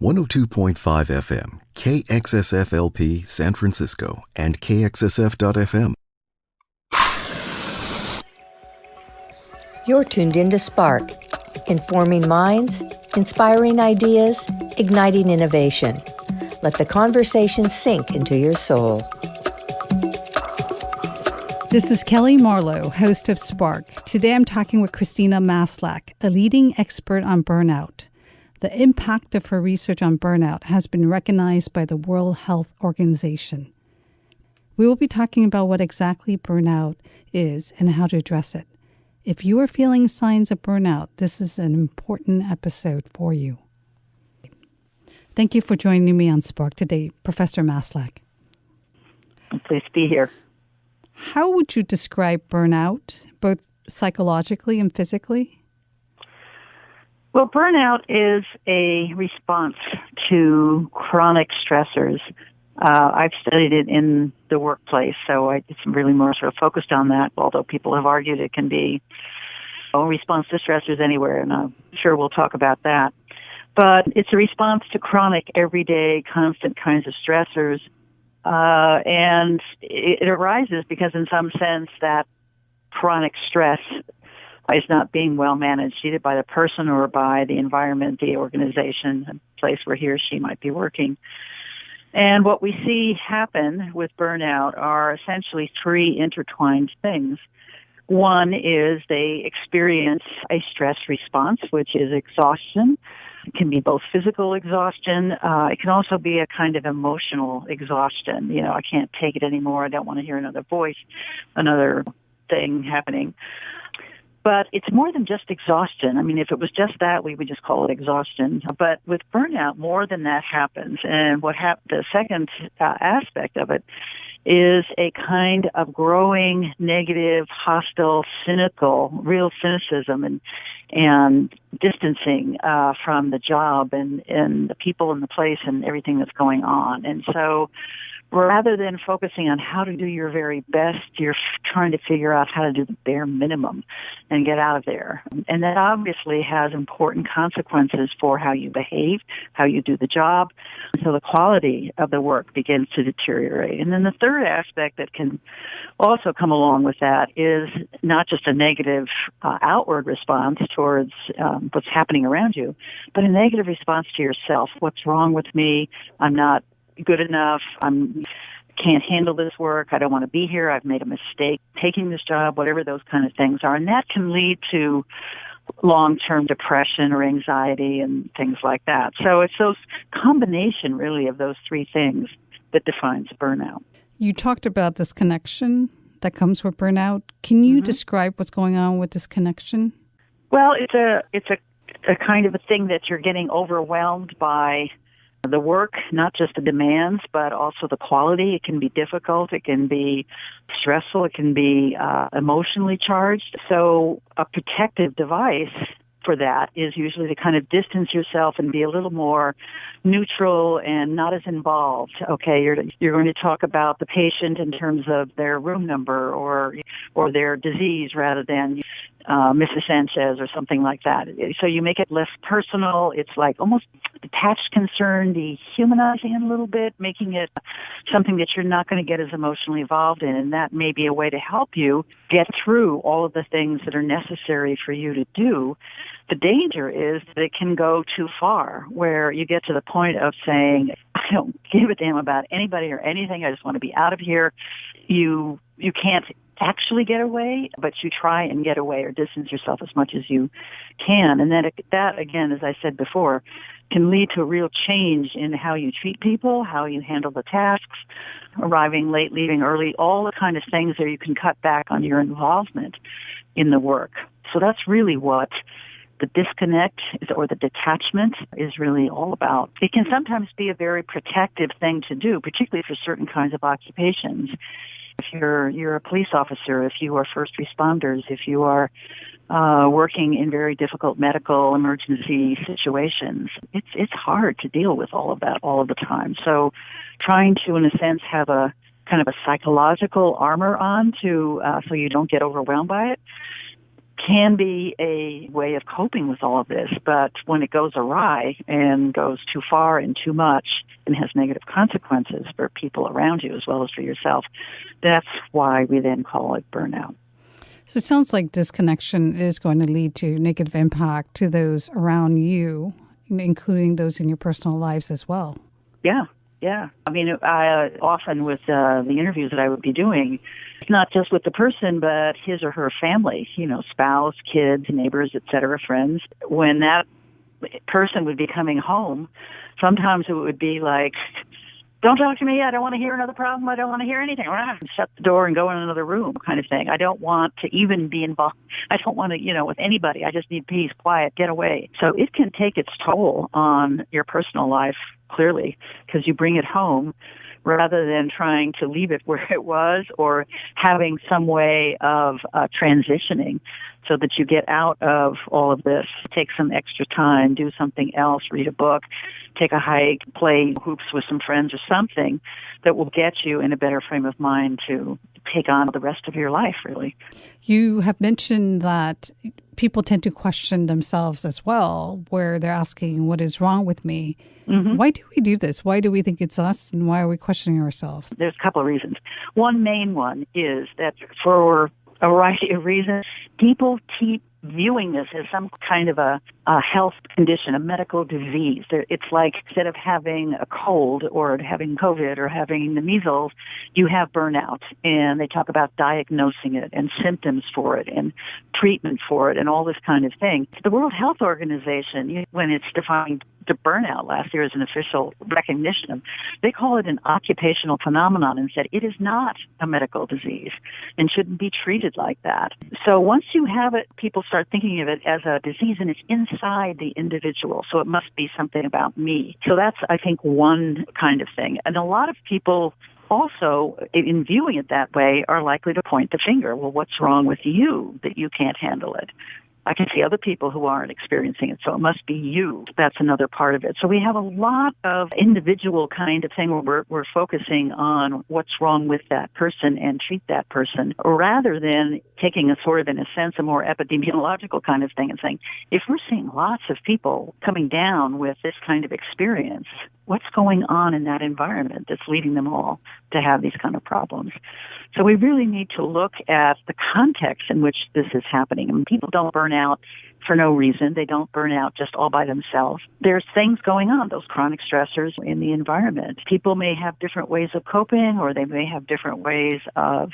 102.5 FM, KXSFLP San Francisco, and KXSF.FM. You're tuned into Spark, informing minds, inspiring ideas, igniting innovation. Let the conversation sink into your soul. This is Kellee Marlowe, host of Spark. Today I'm talking with Christina Maslach, a leading expert on burnout. The impact of her research on burnout has been recognized by the World Health Organization. We will be talking about what exactly burnout is and how to address it. If you are feeling signs of burnout, this is an important episode for you. Thank you for joining me on Spark today, Professor Maslach. I'm pleased to be here. How would you describe burnout, both psychologically and physically? Well, burnout is a response to chronic stressors. I've studied it in the workplace, so it's really more sort of focused on that, although people have argued it can be a response to stressors anywhere, and I'm sure we'll talk about that. But it's a response to chronic, everyday, constant kinds of stressors, and it arises because in some sense that chronic stress is not being well managed, either by the person or by the environment, the organization, the place where he or she might be working. And what we see happen with burnout are essentially three intertwined things. One is they experience a stress response, which is exhaustion. It can be both physical exhaustion. It can also be a kind of emotional exhaustion. You know, I can't take it anymore. I don't want to hear another voice, another thing happening. But it's more than just exhaustion. I mean, if it was just that, we would just call it exhaustion. But with burnout, more than that happens. And the second aspect of it is a kind of growing negative, hostile, cynical, real cynicism and distancing from the job and the people and the place and everything that's going on. And so rather than focusing on how to do your very best, you're trying to figure out how to do the bare minimum and get out of there. And that obviously has important consequences for how you behave, how you do the job. So the quality of the work begins to deteriorate. And then the third aspect that can also come along with that is not just a negative outward response towards what's happening around you, but a negative response to yourself. What's wrong with me? I'm not good enough. I can't handle this work. I don't want to be here. I've made a mistake taking this job, whatever those kind of things are. And that can lead to long-term depression or anxiety and things like that. So it's those combination, really, of those three things that defines burnout. You talked about disconnection that comes with burnout. Can you describe what's going on with disconnection? Well, it's a kind of a thing that you're getting overwhelmed by the work, not just the demands, but also the quality. It can be difficult. It can be stressful. It can be emotionally charged. So a protective device for that is usually to kind of distance yourself and be a little more neutral and not as involved. Okay, you're going to talk about the patient in terms of their room number or their disease rather than Mrs. Sanchez or something like that. So you make it less personal. It's like almost detached concern, dehumanizing it a little bit, making it something that you're not going to get as emotionally involved in. And that may be a way to help you get through all of the things that are necessary for you to do. The danger is that it can go too far, where you get to the point of saying, I don't give a damn about anybody or anything. I just want to be out of here. You can't actually get away, but you try and get away or distance yourself as much as you can. And that, again, as I said before, can lead to a real change in how you treat people, how you handle the tasks, arriving late, leaving early, all the kind of things that you can cut back on your involvement in the work. So that's really what the disconnect or the detachment is really all about. It can sometimes be a very protective thing to do, particularly for certain kinds of occupations. If you're a police officer, if you are first responders, if you are working in very difficult medical emergency situations, it's hard to deal with all of that all of the time. So trying to, in a sense, have a kind of a psychological armor on so you don't get overwhelmed by it, can be a way of coping with all of this, but when it goes awry and goes too far and too much and has negative consequences for people around you as well as for yourself, that's why we then call it burnout. So it sounds like disconnection is going to lead to negative impact to those around you, including those in your personal lives as well. Yeah. I mean, often with the interviews that I would be doing, it's not just with the person, but his or her family, spouse, kids, neighbors, et cetera, friends. When that person would be coming home, sometimes it would be like, don't talk to me. I don't want to hear another problem. I don't want to hear anything. Shut the door and go in another room kind of thing. I don't want to even be involved. I don't want to, with anybody. I just need peace, quiet, get away. So it can take its toll on your personal life, clearly, because you bring it home rather than trying to leave it where it was or having some way of transitioning so that you get out of all of this. Take some extra time, do something else, read a book, take a hike, play hoops with some friends or something that will get you in a better frame of mind to take on the rest of your life, really. You have mentioned that people tend to question themselves as well, where they're asking, what is wrong with me? Mm-hmm. Why do we do this? Why do we think it's us? And why are we questioning ourselves? There's a couple of reasons. One main one is that for a variety of reasons, people keep viewing this as some kind of a health condition, a medical disease. It's like instead of having a cold or having COVID or having the measles, you have burnout. And they talk about diagnosing it and symptoms for it and treatment for it and all this kind of thing. The World Health Organization, when it's defined the burnout last year as an official recognition, they call it an occupational phenomenon and said it is not a medical disease and shouldn't be treated like that. So once you have it, people start thinking of it as a disease and it's inside the individual. So it must be something about me. So that's, I think, one kind of thing. And a lot of people also, in viewing it that way, are likely to point the finger. Well, what's wrong with you that you can't handle it? I can see other people who aren't experiencing it, so it must be you. That's another part of it. So we have a lot of individual kind of thing where we're focusing on what's wrong with that person and treat that person, rather than taking a sort of, in a sense, a more epidemiological kind of thing and saying, if we're seeing lots of people coming down with this kind of experience, what's going on in that environment that's leading them all to have these kind of problems? So we really need to look at the context in which this is happening. I mean, people don't burn out for no reason. They don't burn out just all by themselves. There's things going on, those chronic stressors in the environment. People may have different ways of coping, or they may have different ways of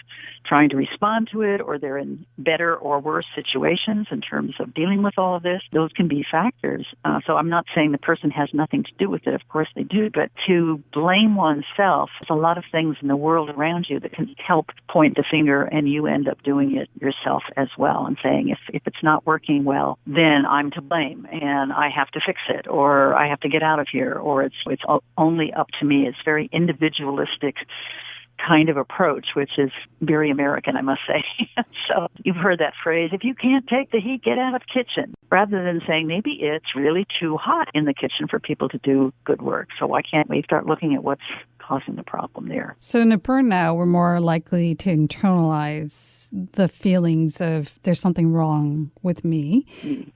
trying to respond to it, or they're in better or worse situations in terms of dealing with all of this. Those can be factors. So I'm not saying the person has nothing to do with it. Of course they do. But to blame oneself, there's a lot of things in the world around you that can help point the finger, and you end up doing it yourself as well and saying, if it's not working well, then I'm to blame and I have to fix it, or I have to get out of here, or it's only up to me. It's very individualistic kind of approach, which is very American, I must say. So you've heard that phrase, if you can't take the heat, get out of the kitchen, rather than saying maybe it's really too hot in the kitchen for people to do good work. So why can't we start looking at what's causing the problem there? So in a burnout, we're more likely to internalize the feelings of there's something wrong with me.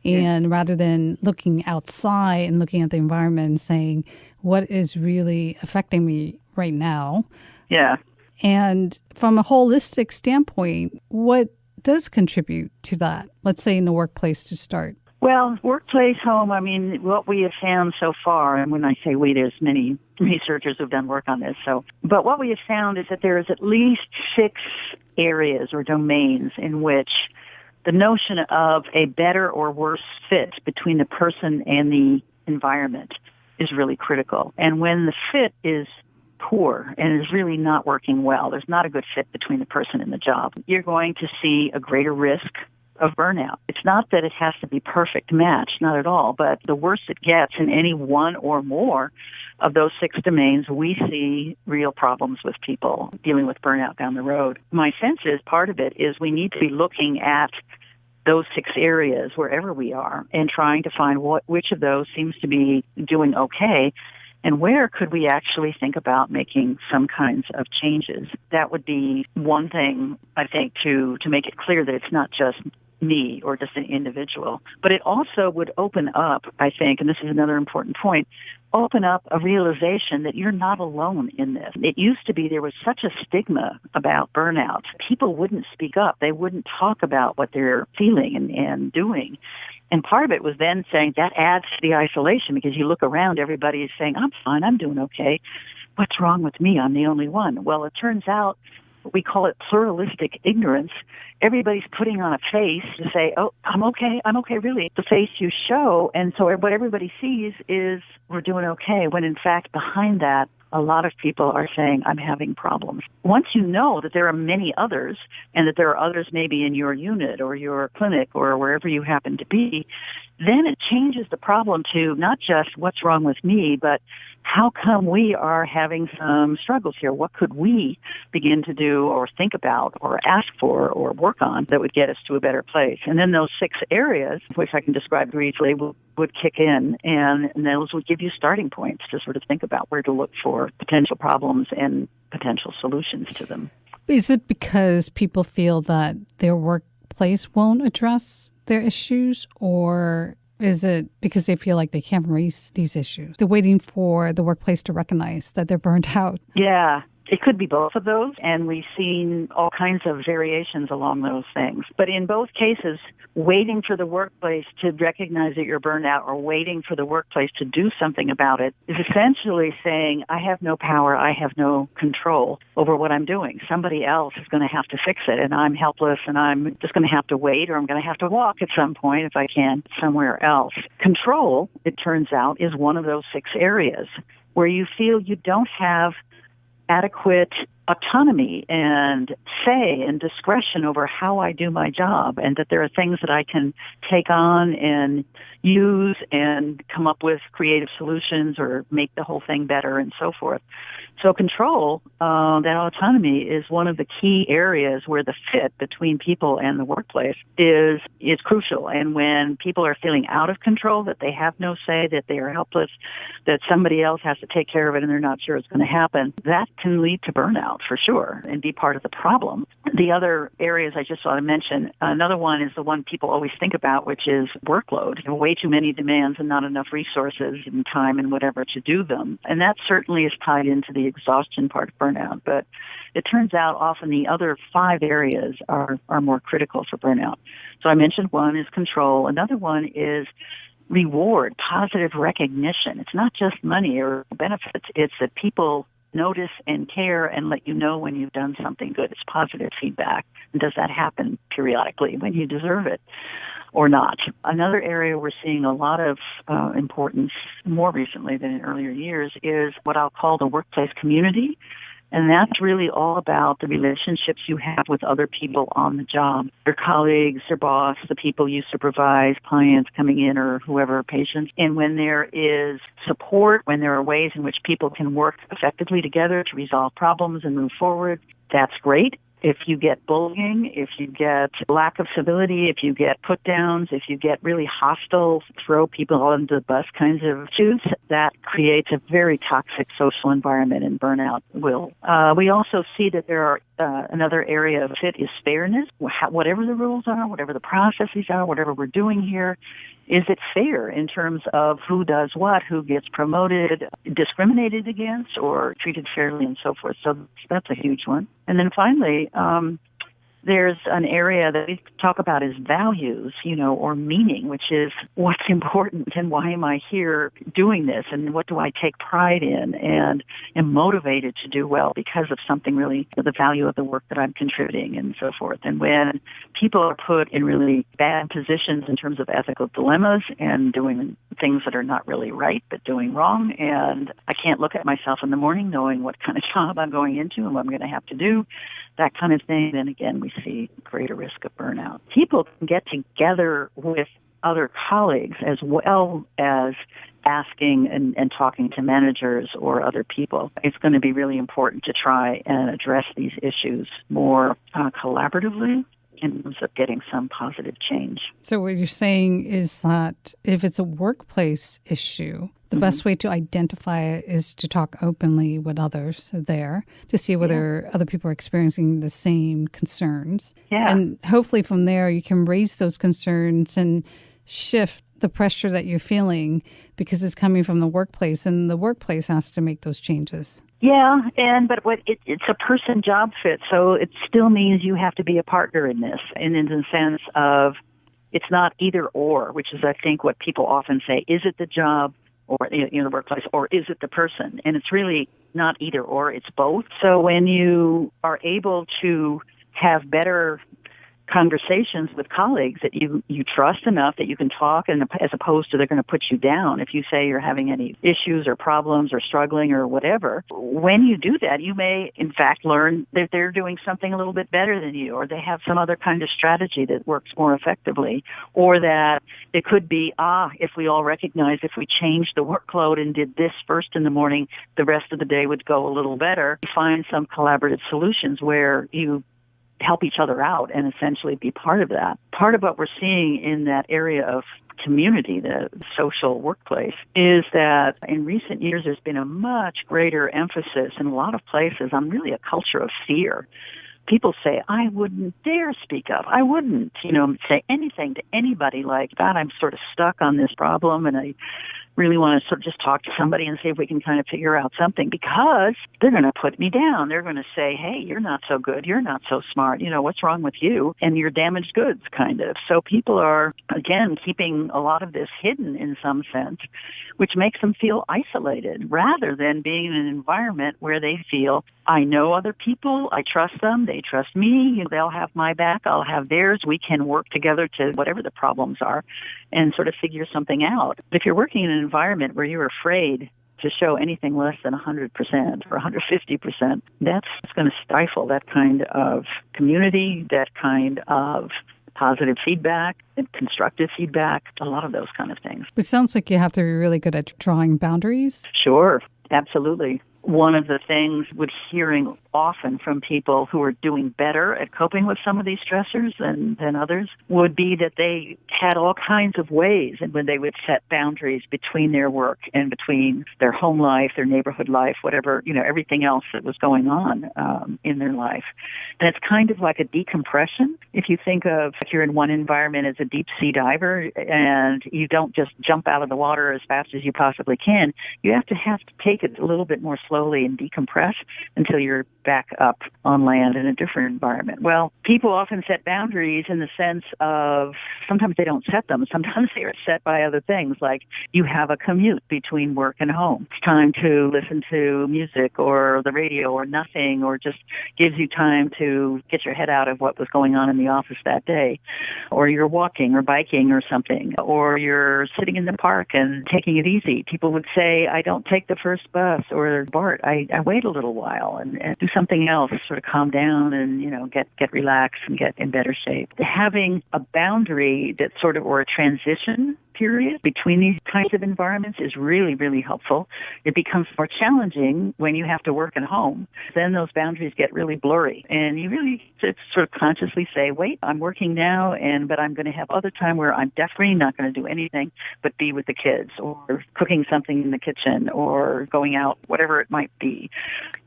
And rather than looking outside and looking at the environment and saying, what is really affecting me right now? Yeah. And from a holistic standpoint, what does contribute to that? Let's say in the workplace to start. Well, workplace, home, I mean, what we have found so far, and when I say we, there's many researchers who've done work on this. But what we have found is that there is at least 6 areas or domains in which the notion of a better or worse fit between the person and the environment is really critical. And when the fit is poor and is really not working well, there's not a good fit between the person and the job, you're going to see a greater risk of burnout. It's not that it has to be perfect match, not at all, but the worse it gets in any one or more of those 6 domains, we see real problems with people dealing with burnout down the road. My sense is part of it is we need to be looking at those 6 areas wherever we are and trying to find which of those seems to be doing okay, and where could we actually think about making some kinds of changes. That would be one thing, I think, to make it clear that it's not just me or just an individual. But it also would open up, I think, and this is another important point, open up a realization that you're not alone in this. It used to be there was such a stigma about burnout. People wouldn't speak up. They wouldn't talk about what they're feeling and doing. And part of it was then saying that adds to the isolation, because you look around, everybody is saying, I'm fine, I'm doing okay. What's wrong with me? I'm the only one. Well, it turns out we call it pluralistic ignorance. Everybody's putting on a face to say, oh, I'm okay, really. The face you show, and so what everybody sees is we're doing okay, when in fact behind that, a lot of people are saying, I'm having problems. Once you know that there are many others, and that there are others maybe in your unit or your clinic or wherever you happen to be, then it changes the problem to not just what's wrong with me, but how come we are having some struggles here? What could we begin to do or think about or ask for or work on that would get us to a better place? And then those 6 areas, which I can describe briefly, would kick in, and those would give you starting points to sort of think about where to look for potential problems and potential solutions to them. Is it because people feel that their workplace won't address their issues, or is it because they feel like they can't raise these issues? They're waiting for the workplace to recognize that they're burnt out. Yeah. It could be both of those, and we've seen all kinds of variations along those things. But in both cases, waiting for the workplace to recognize that you're burned out or waiting for the workplace to do something about it is essentially saying, I have no power, I have no control over what I'm doing. Somebody else is going to have to fix it, and I'm helpless, and I'm just going to have to wait, or I'm going to have to walk at some point, if I can, somewhere else. Control, it turns out, is one of those 6 areas where you feel you don't have adequate autonomy and say and discretion over how I do my job, and that there are things that I can take on and use and come up with creative solutions or make the whole thing better and so forth. So control, that autonomy, is one of the key areas where the fit between people and the workplace is crucial. And when people are feeling out of control, that they have no say, that they are helpless, that somebody else has to take care of it and they're not sure it's going to happen, that can lead to burnout for sure and be part of the problem. The other areas I just want to mention, another one is the one people always think about, which is workload. Way too many demands and not enough resources and time and whatever to do them. And that certainly is tied into the exhaustion part of burnout. But it turns out often the other 5 areas are more critical for burnout. So I mentioned one is control. Another one is reward, positive recognition. It's not just money or benefits. It's that people notice and care and let you know when you've done something good. It's positive feedback. And does that happen periodically when you deserve it or not? Another area we're seeing a lot of importance more recently than in earlier years is what I'll call the workplace community. And that's really all about the relationships you have with other people on the job, your colleagues, your boss, the people you supervise, clients coming in or whoever, patients. And when there is support, when there are ways in which people can work effectively together to resolve problems and move forward, that's great. If you get bullying, if you get lack of civility, if you get put downs, if you get really hostile, throw people under the bus kinds of attitudes, that creates a very toxic social environment, and burnout will. We also see that there are another area of it is fairness. Whatever the rules are, whatever the processes are, whatever we're doing here, is it fair in terms of who does what, who gets promoted, discriminated against, or treated fairly, and so forth. So that's a huge one. And then finally, there's an area that we talk about as values, or meaning, which is what's important and why am I here doing this, and what do I take pride in and am motivated to do well because of something really, the value of the work that I'm contributing and so forth. And when people are put in really bad positions in terms of ethical dilemmas and doing things that are not really right but doing wrong, and I can't look at myself in the morning knowing what kind of job I'm going into and what I'm going to have to do, that kind of thing, then again, we see greater risk of burnout. People can get together with other colleagues as well as asking and talking to managers or other people. It's going to be really important to try and address these issues more collaboratively in terms of getting some positive change. So what you're saying is that if it's a workplace issue, The best way to identify it is to talk openly with others there to see whether other people are experiencing the same concerns. Yeah. And hopefully from there you can raise those concerns and shift the pressure that you're feeling because it's coming from the workplace, and the workplace has to make those changes. Yeah, but it's a person job fit, so it still means you have to be a partner in this, and in the sense of it's not either or, which is I think what people often say: is it the job or the workplace, or is it the person? And it's really not either or; it's both. So when you are able to have better conversations with colleagues that you trust enough that you can talk, and as opposed to they're going to put you down if you say you're having any issues or problems or struggling or whatever. When you do that, you may in fact learn that they're doing something a little bit better than you, or they have some other kind of strategy that works more effectively, or that it could be, if we all recognize if we changed the workload and did this first in the morning, the rest of the day would go a little better. Find some collaborative solutions where you help each other out and essentially be part of that. Part of what we're seeing in that area of community, the social workplace, is that in recent years there's been a much greater emphasis in a lot of places on really a culture of fear. People say, I wouldn't dare speak up. I wouldn't, say anything to anybody like that. I'm sort of stuck on this problem and I really want to sort of just talk to somebody and see if we can kind of figure out something, because they're going to put me down. They're going to say, hey, you're not so good. You're not so smart. What's wrong with you? And you're damaged goods, kind of. So people are, again, keeping a lot of this hidden in some sense, which makes them feel isolated rather than being in an environment where they feel, I know other people. I trust them. They trust me. They'll have my back. I'll have theirs. We can work together to whatever the problems are and sort of figure something out. If you're working in an environment where you're afraid to show anything less than 100% or 150%, that's going to stifle that kind of community, that kind of positive feedback and constructive feedback, a lot of those kind of things. It sounds like you have to be really good at drawing boundaries. Sure, absolutely. One of the things we're hearing often from people who are doing better at coping with some of these stressors than others would be that they had all kinds of ways and when they would set boundaries between their work and between their home life, their neighborhood life, whatever, everything else that was going on in their life. And it's kind of like a decompression. If you think of if you're in one environment as a deep sea diver and you don't just jump out of the water as fast as you possibly can, you have to take it a little bit more slowly and decompress until you're back up on land in a different environment. Well, people often set boundaries in the sense of sometimes they don't set them. Sometimes they are set by other things, like you have a commute between work and home. It's time to listen to music or the radio or nothing, or just gives you time to get your head out of what was going on in the office that day. Or you're walking or biking or something, or you're sitting in the park and taking it easy. People would say, I don't take the first bus, or Bart, I wait a little while and do something else, sort of calm down and, get relaxed and get in better shape. Having a boundary that sort of, or a transition period between these kinds of environments is really, really helpful. It becomes more challenging when you have to work at home. Then those boundaries get really blurry. And you really sort of consciously say, wait, I'm working now, but I'm going to have other time where I'm definitely not going to do anything but be with the kids or cooking something in the kitchen or going out, whatever it might be.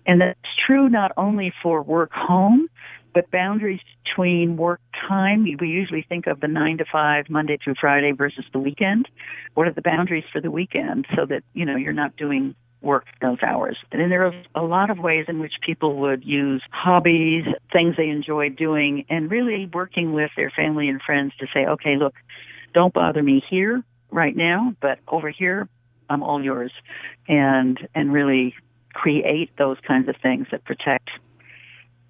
And that's true not only for work home, but boundaries between work time. We usually think of the 9 to 5, Monday through Friday versus the weekend. What are the boundaries for the weekend so that, you're not doing work those hours? And there are a lot of ways in which people would use hobbies, things they enjoy doing, and really working with their family and friends to say, okay, look, don't bother me here right now, but over here, I'm all yours. And really create those kinds of things that protect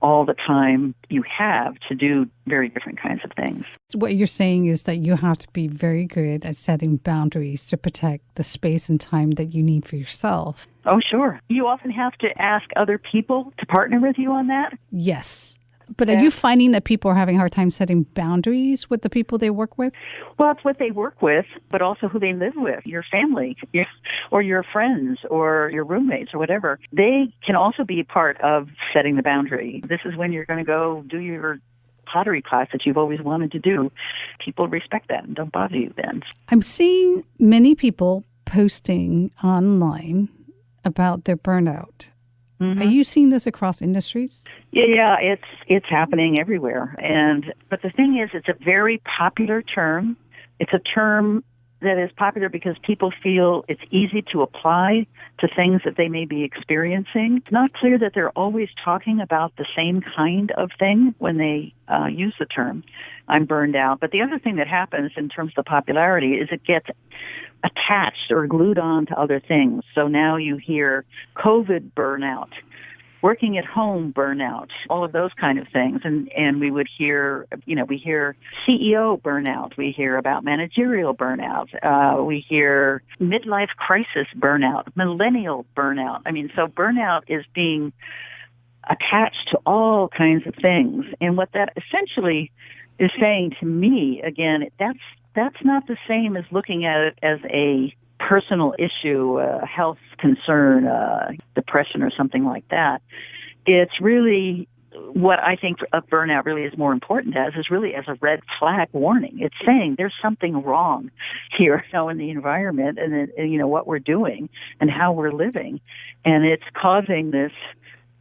all the time you have to do very different kinds of things. What you're saying is that you have to be very good at setting boundaries to protect the space and time that you need for yourself. Oh, sure. You often have to ask other people to partner with you on that. Yes. But are you finding that people are having a hard time setting boundaries with the people they work with? Well, it's what they work with, but also who they live with, your family, or your friends, or your roommates, or whatever. They can also be part of setting the boundary. This is when you're going to go do your pottery class that you've always wanted to do. People respect that and don't bother you then. I'm seeing many people posting online about their burnout. Mm-hmm. Are you seeing this across industries? Yeah, it's happening everywhere. But the thing is, it's a very popular term. It's a term that is popular because people feel it's easy to apply to things that they may be experiencing. It's not clear that they're always talking about the same kind of thing when they use the term, I'm burned out. But the other thing that happens in terms of the popularity is it gets attached or glued on to other things. So now you hear COVID burnout, working at home burnout, all of those kind of things. And we would hear, we hear CEO burnout. We hear about managerial burnout. We hear midlife crisis burnout, millennial burnout. So burnout is being attached to all kinds of things. And what that essentially is saying to me, again, that's not the same as looking at it as a personal issue, a health concern, depression or something like that. It's really what I think of burnout really is more important is really as a red flag warning. It's saying there's something wrong here in the environment and what we're doing and how we're living. And it's causing this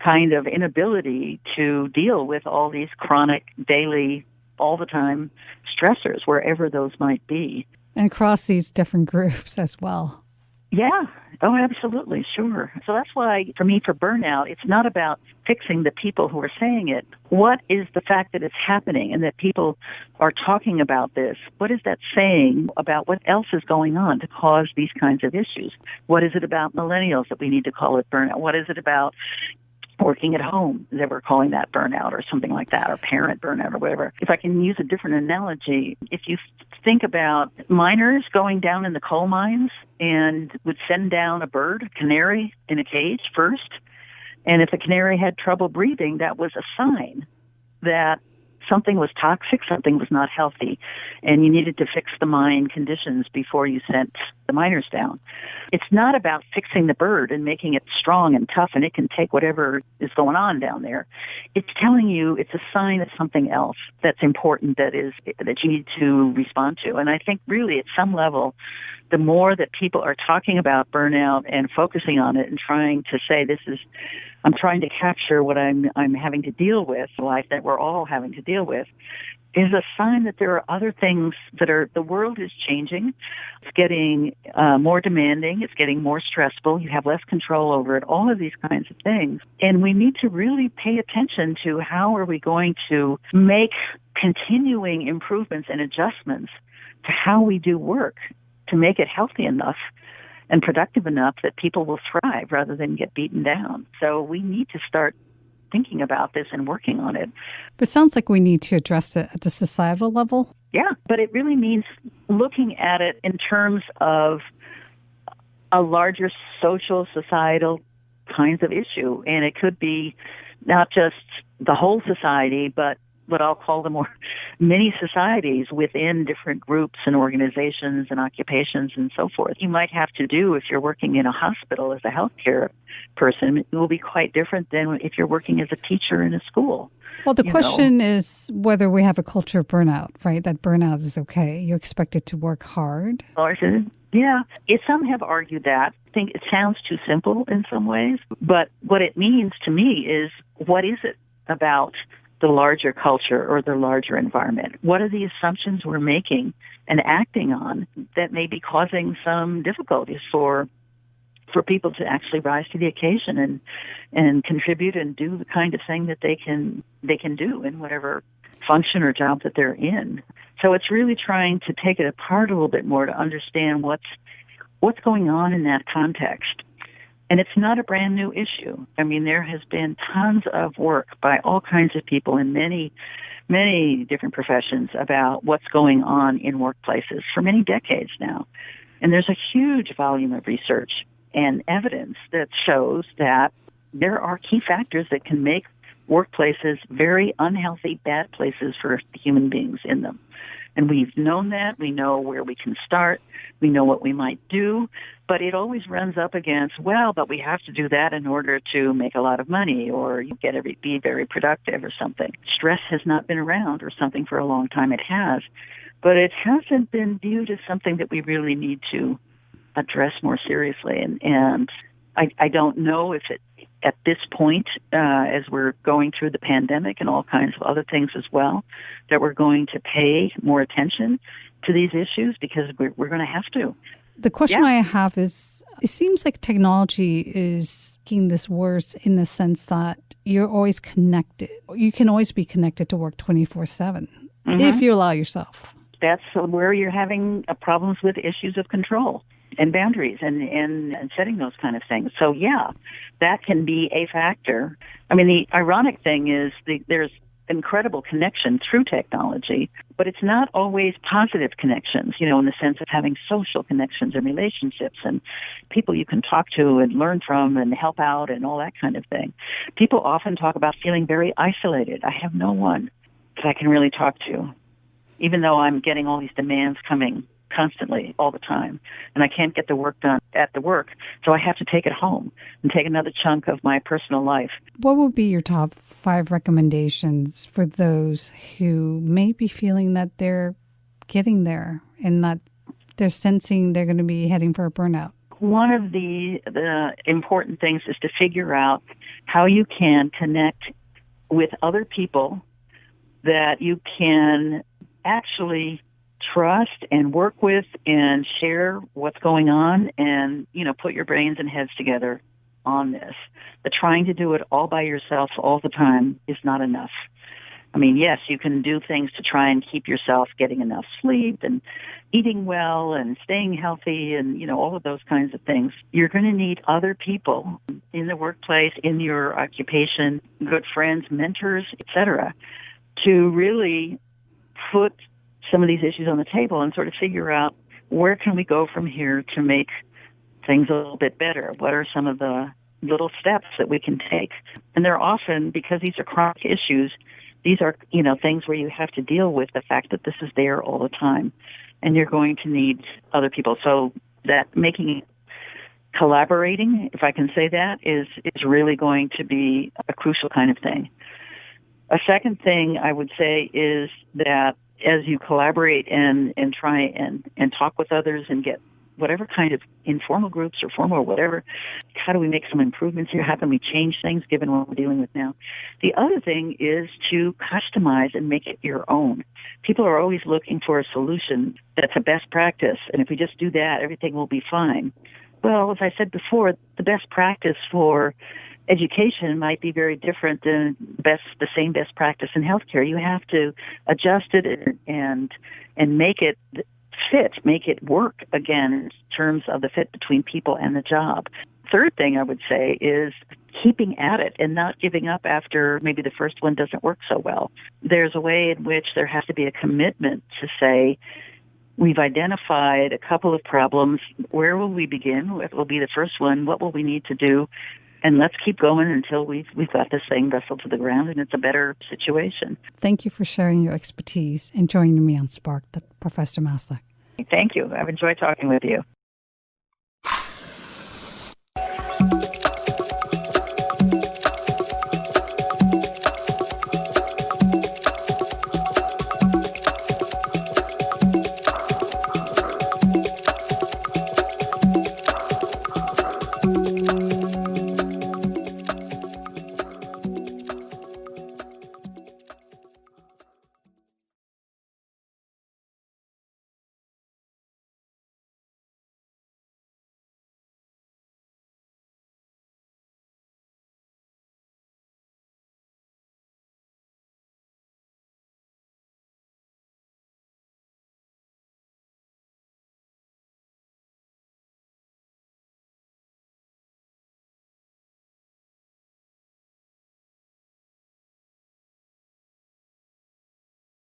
kind of inability to deal with all these chronic, daily, all the time stressors, wherever those might be. And across these different groups as well. Yeah. Oh, absolutely. Sure. So that's why, for me, for burnout, it's not about fixing the people who are saying it. What is the fact that it's happening and that people are talking about this? What is that saying about what else is going on to cause these kinds of issues? What is it about millennials that we need to call it burnout? What is it about working at home that we're calling that burnout or something like that, or parent burnout or whatever? If I can use a different analogy, if you think about miners going down in the coal mines and would send down a bird, a canary, in a cage first, and if the canary had trouble breathing, that was a sign that something was toxic, something was not healthy, and you needed to fix the mine conditions before you sent the miners down. It's not about fixing the bird and making it strong and tough and it can take whatever is going on down there. It's telling you it's a sign of something else that's important that you need to respond to. And I think really at some level, the more that people are talking about burnout and focusing on it and trying to say I'm trying to capture what I'm having to deal with, life that we're all having to deal with, is a sign that there are other things the world is changing. It's getting more demanding. It's getting more stressful. You have less control over it, all of these kinds of things. And we need to really pay attention to how are we going to make continuing improvements and adjustments to how we do work to make it healthy enough and productive enough that people will thrive rather than get beaten down. So we need to start thinking about this and working on it. But it sounds like we need to address it at the societal level. Yeah, but it really means looking at it in terms of a larger social, societal kinds of issue. And it could be not just the whole society, but what I'll call the more many societies within different groups and organizations and occupations and so forth. You might have to do if you're working in a hospital as a healthcare person. It will be quite different than if you're working as a teacher in a school. Well, the question is whether we have a culture of burnout, right? That burnout is okay. You're expected to work hard. Yeah. Some have argued that. I think it sounds too simple in some ways. But what it means to me is, what is it about the larger culture or the larger environment? What are the assumptions we're making and acting on that may be causing some difficulties for people to actually rise to the occasion and contribute and do the kind of thing that they can do in whatever function or job that they're in? So it's really trying to take it apart a little bit more to understand what's going on in that context. And it's not a brand new issue. There has been tons of work by all kinds of people in many, many different professions about what's going on in workplaces for many decades now. And there's a huge volume of research and evidence that shows that there are key factors that can make workplaces very unhealthy, bad places for human beings in them. And we've known that. We know where we can start. We know what we might do. But it always runs up against, but we have to do that in order to make a lot of money or be very productive or something. Stress has not been around or something for a long time. It has. But it hasn't been viewed as something that we really need to address more seriously. And I don't know if it, at this point, as we're going through the pandemic and all kinds of other things as well, that we're going to pay more attention to these issues, because we're going to have to. The question I have is, it seems like technology is making this worse in the sense that you're always connected. You can always be connected to work 24/7 if you allow yourself. That's where you're having problems with issues of control and boundaries and setting those kind of things. So, that can be a factor. I mean, the ironic thing is there's incredible connection through technology, but it's not always positive connections, in the sense of having social connections and relationships and people you can talk to and learn from and help out and all that kind of thing. People often talk about feeling very isolated. I have no one that I can really talk to, even though I'm getting all these demands coming constantly all the time, and I can't get the work done at the work, so I have to take it home and take another chunk of my personal life. What would be your top 5 recommendations for those who may be feeling that they're getting there and that they're sensing they're going to be heading for a burnout? One of the important things is to figure out how you can connect with other people that you can actually trust and work with and share what's going on and, put your brains and heads together on this. But trying to do it all by yourself all the time is not enough. I mean, yes, you can do things to try and keep yourself getting enough sleep and eating well and staying healthy and, all of those kinds of things. You're going to need other people in the workplace, in your occupation, good friends, mentors, etc., to really put some of these issues on the table and sort of figure out where can we go from here to make things a little bit better? What are some of the little steps that we can take? And they're often, because these are chronic issues, these are, things where you have to deal with the fact that this is there all the time, and you're going to need other people. So that collaborating, if I can say that, is really going to be a crucial kind of thing. A second thing I would say is that as you collaborate and try and talk with others and get whatever kind of informal groups or formal or whatever, how do we make some improvements here? How can we change things given what we're dealing with now? The other thing is to customize and make it your own. People are always looking for a solution that's a best practice, and if we just do that, everything will be fine. Well, as I said before, the best practice for education might be very different than the same best practice in healthcare. You have to adjust it and make it fit, make it work again in terms of the fit between people and the job. Third thing I would say is keeping at it and not giving up after maybe the first one doesn't work so well. There's a way in which there has to be a commitment to say, we've identified a couple of problems. Where will we begin? What will be the first one? What will we need to do? And let's keep going until we've got this thing wrestled to the ground and it's a better situation. Thank you for sharing your expertise and joining me on Spark, Professor Maslach. Thank you. I've enjoyed talking with you.